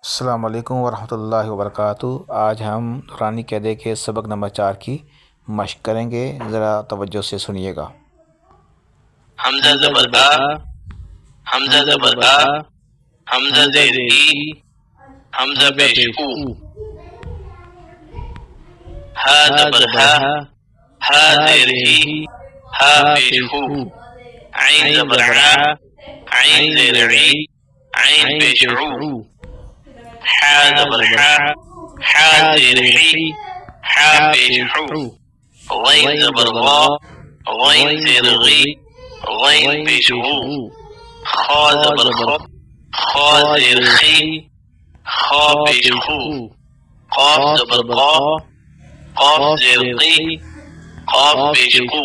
अस्सलाम वालेकुम वरहमतुल्लाहि वबरकातुहू। आज हम नूरानी क़ायदे के सबक नंबर 4 की मश्क करेंगे। ज़रा तवज्जो से सुनिएगा। हमज़ा ज़बर आ, हमज़ा ज़बर आ, हमज़ा ज़ेर ई, हमज़ा पेश ऊ, हा ज़बर हा, हा ज़ेर ही, हा पेश हू, ऐन ज़बर आ, ऐन ज़ेर ई, ऐन पेश ऊ, हा ज़बर हा, हा ज़ेर ही, हा पेश हू, गैन ज़बर गा, गैन ज़ेर गी, गैन पेश हू, खा ज़बर ख, खा ज़ेर खी, खा पेश हू, काफ ज़बर क़ा, काफ ज़ेर क़ी, काफ पेश हू,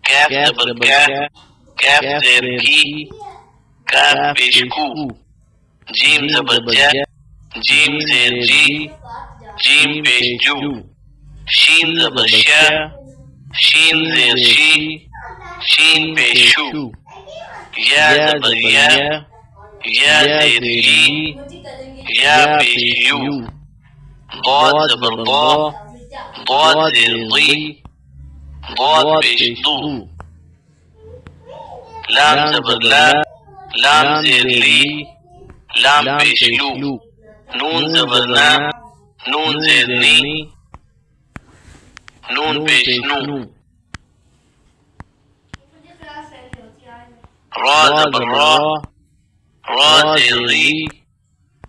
कैफ ज़बर कै, कैफ ज़ेर की, कैफ पेश हू, जीम ज़बर जै, जीम ज़ेर जी, जीम पेश जू, शीन ज़बर शै, शीन ज़ेर शी, शीन पेश शू, या ज़बर या, या ज़ेर ई, या पेश यू, ज़ाद ज़बर ज़ा, ज़ाद ज़ेर ज़ी, ज़ाद पेश दू, लाम ज़बर ला, लाम ज़ेर ली, लाम पेश लू, नून ज़बर ना, नून ज़ेर नी, नून पेश नू, रा ज़बर रा, रा ज़ेर री,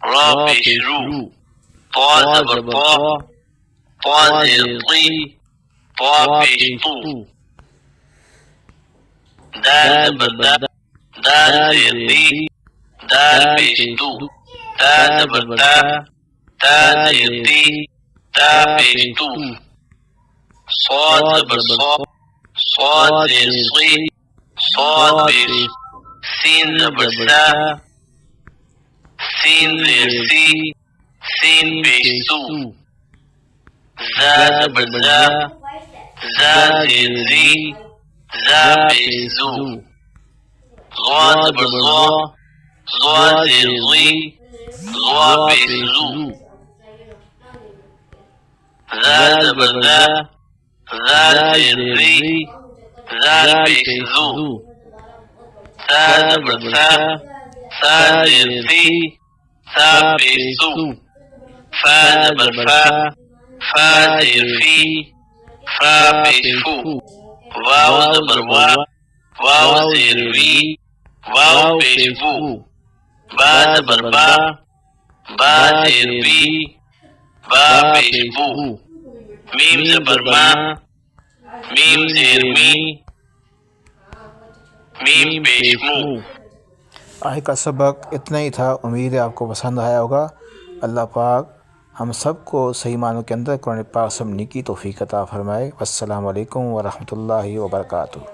रा पेश रू, ता ज़बर ता, ता ज़ेर ती, ता पेश तू, दाल ज़बर दा, दाल ज़ेर दी, दाल पेश दू, ता ज़बर ता, ता ज़ेर ती, ता पेश तू, साद ज़बर सा, साद ज़ेर सी, साद पेश, सीन ज़बर सा, सीन ज़ेर सी, सीन पेश सू, ज़ा ज़बर ज़ा, ज़ा ज़ेर ज़ी, ज़ा पेश ज़ू, ज़ा ज़बर ज़ा, ज़ा ज़ेर ज़ी, ज़ा पेश ज़ू, ज़ा ज़बर ज़ा, ज़ा ज़ेर ज़ी, ज़ा पेश ज़ू, सा ज़बर सा, सा ज़ेर सी, सा पेश ज़ू, फा ज़बर फा, फा ज़ेर फी, फा पेश फू, वाव ज़बर वा, वाव ज़ेर वी, वाव पेश वू, बा ज़बर बा, बा ज़ेर बी, बा पेश बू, मीम ज़बर मा, मीम ज़ेर मी, मीम पेश मू। आज का सबक इतना ही था। उम्मीद है आपको पसंद आया होगा। अल्लाह पाक हम सब को सही मानों के अंदर कुरान पाक समझने की तौफीक अता फरमाए। अस्सलामु अलैकुम वरहमतुल्लाहि वबरकातुहू।